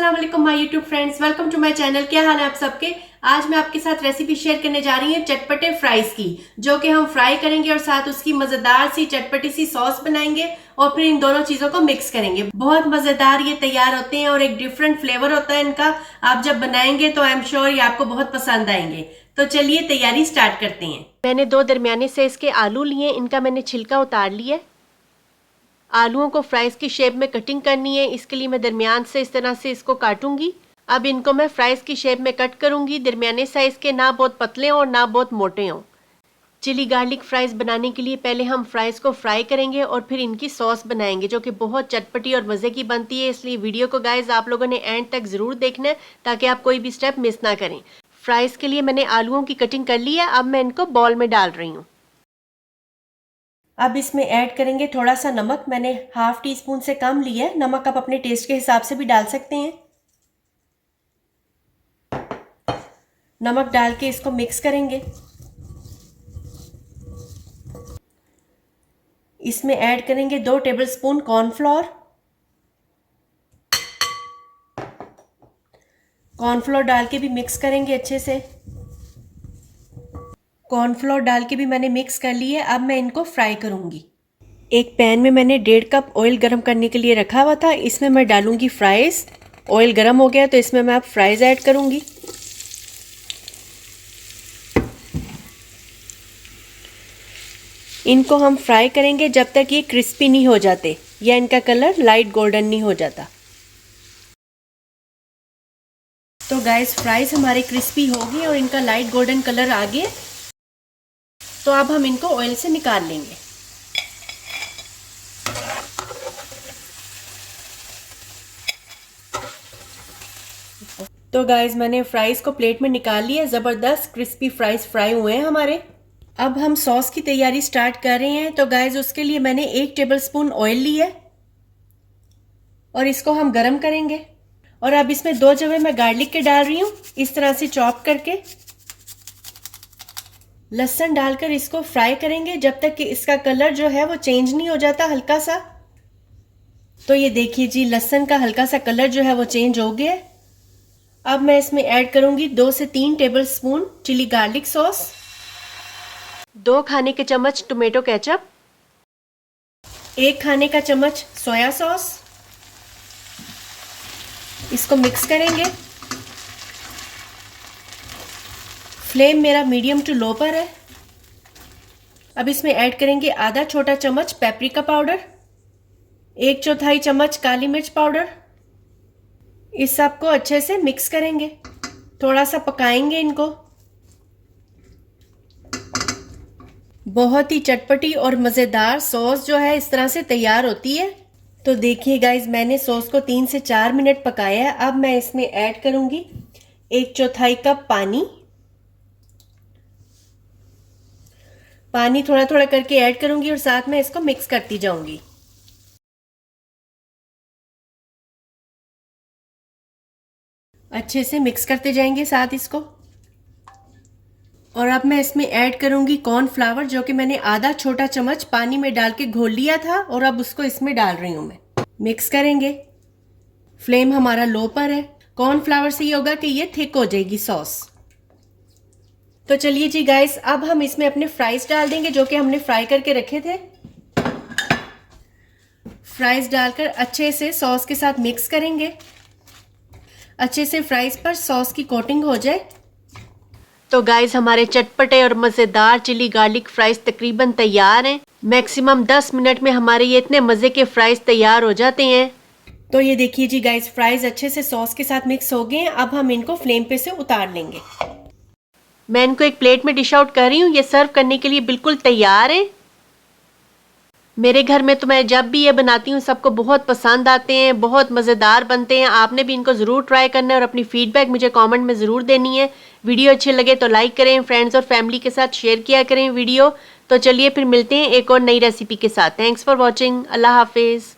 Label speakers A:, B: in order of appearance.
A: अस्सलाम वालेकुम my YouTube friends, welcome to my channel. क्या हाल है आप सबके। आज मैं आपके साथ रेसिपी शेयर करने जा रही हूँ चटपटे फ्राइज की, जो कि हम फ्राई करेंगे और साथ उसकी मजेदार सी चटपटी सी सॉस बनाएंगे और फिर इन दोनों चीजों को मिक्स करेंगे। बहुत मजेदार ये तैयार होते हैं और एक डिफरेंट फ्लेवर होता है इनका। आप जब बनाएंगे तो आई एम श्योर ये आपको बहुत पसंद आएंगे। तो चलिए तैयारी स्टार्ट करते हैं। मैंने 2 दरमियाने साइज के आलू लिए, इनका मैंने छिलका उतार लिया। आलूओं को फ्राइज की शेप में कटिंग करनी है, इसके लिए मैं दरमियान से इस तरह से इसको काटूंगी। अब इनको मैं फ्राइज की शेप में कट करूंगी, दरमियाने साइज के, ना बहुत पतले हों और ना बहुत मोटे हों। चिली गार्लिक फ्राइज बनाने के लिए पहले हम फ्राइज को फ्राई करेंगे और फिर इनकी सॉस बनाएंगे, जो कि बहुत चटपटी और मज़े की बनती है। इसलिए वीडियो को गाइज आप लोगों ने एंड तक ज़रूर देखना है ताकि आप कोई भी स्टेप मिस ना करें। फ्राइज के लिए मैंने आलूओं की कटिंग कर ली है। अब मैं इनको बॉल में डाल रही हूँ। अब इसमें ऐड करेंगे थोड़ा सा नमक। मैंने ½ टीस्पून से कम लिया है। नमक आप अपने टेस्ट के हिसाब से भी डाल सकते हैं। नमक डाल के इसको मिक्स करेंगे। इसमें ऐड करेंगे 2 टेबलस्पून कॉर्नफ्लोर। कॉर्नफ्लोर डाल के भी मिक्स करेंगे अच्छे से। कॉर्नफ्लोर डाल के भी मैंने मिक्स कर ली है। अब मैं इनको फ्राई करूंगी। एक पैन में मैंने 1.5 कप ऑयल गरम करने के लिए रखा हुआ था। इसमें मैं डालूंगी फ्राइज। ऑयल गरम हो गया तो इसमें मैं अब फ्राइज ऐड करूंगी। इनको हम फ्राई करेंगे जब तक ये क्रिस्पी नहीं हो जाते या इनका कलर लाइट गोल्डन नहीं हो जाता। तो गाइस फ्राइज हमारे क्रिस्पी हो गए और इनका लाइट गोल्डन कलर आ गया। तो अब हम इनको ऑयल से निकाल लेंगे। तो गाइस मैंने फ्राइज को प्लेट में निकाल लिया। ज़बरदस्त क्रिस्पी फ्राइज फ्राई हुए हैं हमारे। अब हम सॉस की तैयारी स्टार्ट कर रहे हैं। तो गाइस उसके लिए मैंने 1 टेबलस्पून ऑयल लिया है और इसको हम गरम करेंगे। और अब इसमें 2 जवे मैं गार्लिक के डाल रही हूँ, इस तरह से चॉप करके। लहसुन डालकर इसको फ्राई करेंगे जब तक कि इसका कलर जो है वो चेंज नहीं हो जाता हल्का सा। तो ये देखिए जी, लहसुन का हल्का सा कलर जो है वो चेंज हो गया है। अब मैं इसमें ऐड करूंगी 2 से 3 टेबलस्पून चिली गार्लिक सॉस, 2 खाने के चम्मच टोमेटो केचप, 1 खाने का चम्मच सोया सॉस। इसको मिक्स करेंगे। फ्लेम मेरा मीडियम टू लो पर है। अब इसमें ऐड करेंगे आधा छोटा चम्मच पेपरिका पाउडर, 1/4 चम्मच काली मिर्च पाउडर। इस सब को अच्छे से मिक्स करेंगे, थोड़ा सा पकाएंगे इनको। बहुत ही चटपटी और मज़ेदार सॉस जो है इस तरह से तैयार होती है। तो देखिए गाइज, मैंने सॉस को 3 से 4 मिनट पकाया है। अब मैं इसमें ऐड करूंगी 1/4 कप पानी। पानी थोड़ा थोड़ा करके ऐड करूंगी और साथ में इसको मिक्स करती जाऊंगी। अच्छे से मिक्स करते जाएंगे साथ इसको। और अब मैं इसमें ऐड करूंगी कॉर्नफ्लावर, जो कि मैंने आधा छोटा चम्मच पानी में डाल के घोल लिया था और अब उसको इसमें डाल रही हूं मैं। मिक्स करेंगे। फ्लेम हमारा लो पर है। कॉर्नफ्लावर से ये होगा कि ये थिक हो जाएगी सॉस। तो चलिए जी गाइस, अब हम इसमें अपने फ्राइज डाल देंगे जो कि हमने फ्राई करके रखे थे। फ्राइज डालकर अच्छे से सॉस के साथ मिक्स करेंगे। अच्छे से फ्राइज पर सॉस की कोटिंग हो जाए। तो गाइस हमारे चटपटे और मज़ेदार चिली गार्लिक फ्राइज तकरीबन तैयार हैं। मैक्सिमम 10 मिनट में हमारे ये इतने मज़े के फ्राइज तैयार हो जाते हैं। तो ये देखिए जी गाइस, फ्राइज अच्छे से सॉस के साथ मिक्स हो गए हैं। अब हम इनको फ्लेम पे से उतार लेंगे। मैं इनको एक प्लेट में डिश आउट कर रही हूँ। ये सर्व करने के लिए बिल्कुल तैयार है। मेरे घर में तो मैं जब भी ये बनाती हूँ सबको बहुत पसंद आते हैं, बहुत मज़ेदार बनते हैं। आपने भी इनको ज़रूर ट्राई करना है और अपनी फीडबैक मुझे कमेंट में ज़रूर देनी है। वीडियो अच्छे लगे तो लाइक करें, फ्रेंड्स और फैमिली के साथ शेयर किया करें वीडियो। तो चलिए फिर मिलते हैं एक और नई रेसिपी के साथ। Thanks for watching. अल्लाह हाफिज़।